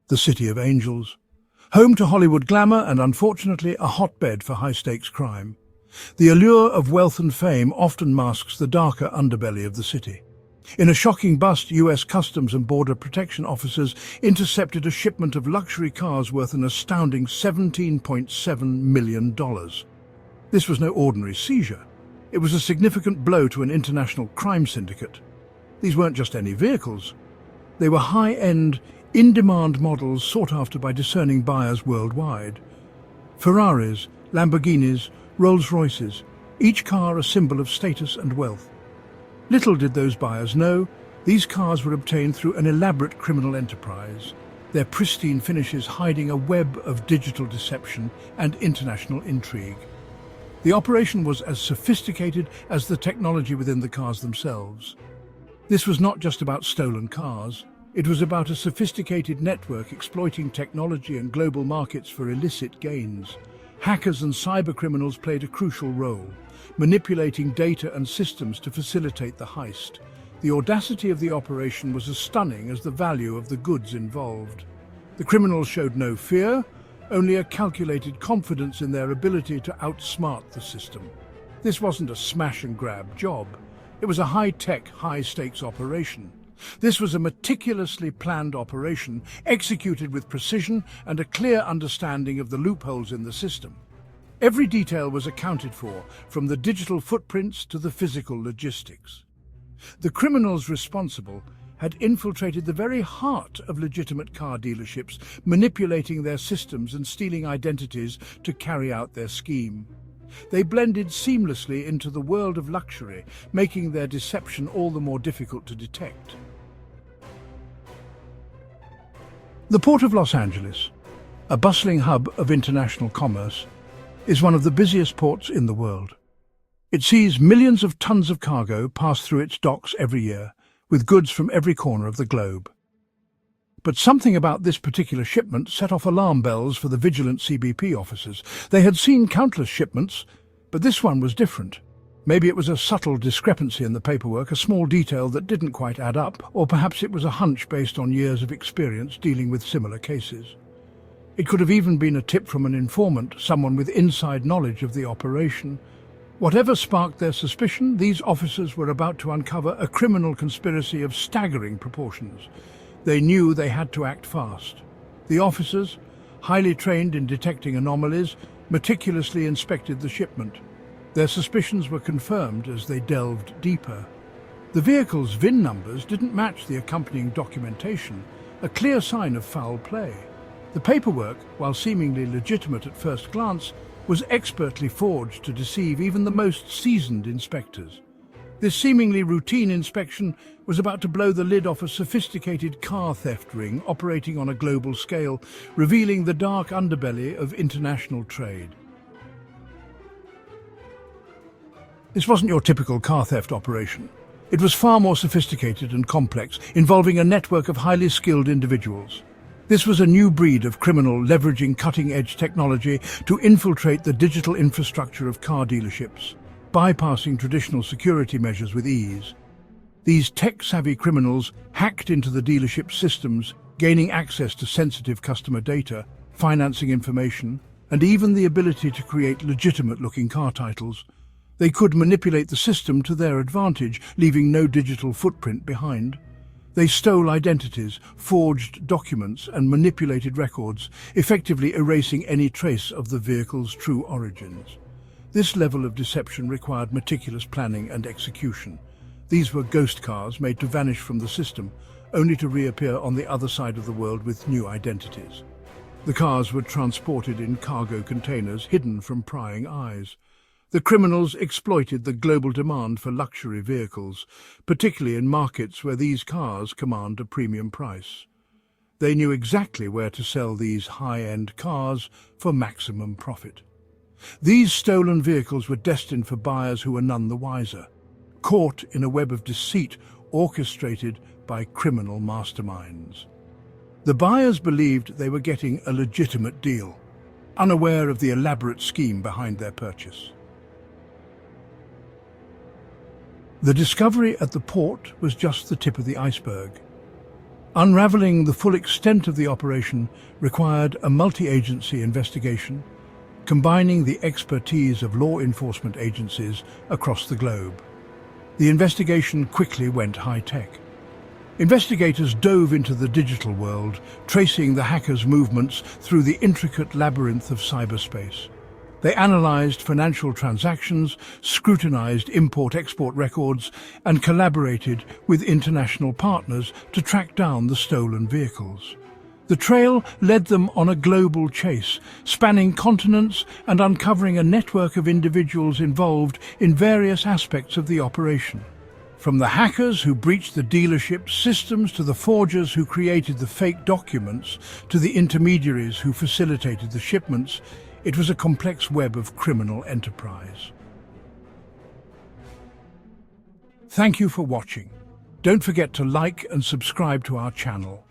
the City of Angels. Home to Hollywood glamour and, unfortunately, a hotbed for high-stakes crime. The allure of wealth and fame often masks the darker underbelly of the city. In a shocking bust, US Customs and Border Protection officers intercepted a shipment of luxury cars worth an astounding $17.7 million. This was no ordinary seizure. It was a significant blow to an international crime syndicate. These weren't just any vehicles. They were high-end, in-demand models sought after by discerning buyers worldwide. Ferraris, Lamborghinis, Rolls-Royces, each car a symbol of status and wealth. Little did those buyers know, these cars were obtained through an elaborate criminal enterprise, their pristine finishes hiding a web of digital deception and international intrigue. The operation was as sophisticated as the technology within the cars themselves. This was not just about stolen cars. It was about a sophisticated network exploiting technology and global markets for illicit gains. Hackers and cybercriminals played a crucial role, manipulating data and systems to facilitate the heist. The audacity of the operation was as stunning as the value of the goods involved. The criminals showed no fear, only a calculated confidence in their ability to outsmart the system. This wasn't a smash-and-grab job. It was a high-tech, high-stakes operation. This was a meticulously planned operation, executed with precision and a clear understanding of the loopholes in the system. Every detail was accounted for, from the digital footprints to the physical logistics. The criminals responsible had infiltrated the very heart of legitimate car dealerships, manipulating their systems and stealing identities to carry out their scheme. They blended seamlessly into the world of luxury, making their deception all the more difficult to detect. The Port of Los Angeles, a bustling hub of international commerce, is one of the busiest ports in the world. It sees millions of tons of cargo pass through its docks every year, with goods from every corner of the globe. But something about this particular shipment set off alarm bells for the vigilant CBP officers. They had seen countless shipments, but this one was different. Maybe it was a subtle discrepancy in the paperwork, a small detail that didn't quite add up, or perhaps it was a hunch based on years of experience dealing with similar cases. It could have even been a tip from an informant, someone with inside knowledge of the operation. Whatever sparked their suspicion, these officers were about to uncover a criminal conspiracy of staggering proportions. They knew they had to act fast. The officers, highly trained in detecting anomalies, meticulously inspected the shipment. Their suspicions were confirmed as they delved deeper. The vehicle's VIN numbers didn't match the accompanying documentation, a clear sign of foul play. The paperwork, while seemingly legitimate at first glance, was expertly forged to deceive even the most seasoned inspectors. This seemingly routine inspection was about to blow the lid off a sophisticated car theft ring operating on a global scale, revealing the dark underbelly of international trade. This wasn't your typical car theft operation. It was far more sophisticated and complex, involving a network of highly skilled individuals. This was a new breed of criminal leveraging cutting-edge technology to infiltrate the digital infrastructure of car dealerships, bypassing traditional security measures with ease. These tech-savvy criminals hacked into the dealership systems, gaining access to sensitive customer data, financing information, and even the ability to create legitimate-looking car titles. They could manipulate the system to their advantage, leaving no digital footprint behind. They stole identities, forged documents, and manipulated records, effectively erasing any trace of the vehicle's true origins. This level of deception required meticulous planning and execution. These were ghost cars made to vanish from the system, only to reappear on the other side of the world with new identities. The cars were transported in cargo containers hidden from prying eyes. The criminals exploited the global demand for luxury vehicles, particularly in markets where these cars command a premium price. They knew exactly where to sell these high-end cars for maximum profit. These stolen vehicles were destined for buyers who were none the wiser, caught in a web of deceit orchestrated by criminal masterminds. The buyers believed they were getting a legitimate deal, unaware of the elaborate scheme behind their purchase. The discovery at the port was just the tip of the iceberg. Unraveling the full extent of the operation required a multi-agency investigation, combining the expertise of law enforcement agencies across the globe. The investigation quickly went high-tech. Investigators dove into the digital world, tracing the hackers' movements through the intricate labyrinth of cyberspace. They analyzed financial transactions, scrutinized import-export records, and collaborated with international partners to track down the stolen vehicles. The trail led them on a global chase, spanning continents and uncovering a network of individuals involved in various aspects of the operation. From the hackers who breached the dealership systems to the forgers who created the fake documents to the intermediaries who facilitated the shipments, it was a complex web of criminal enterprise. Thank you for watching. Don't forget to like and subscribe to our channel.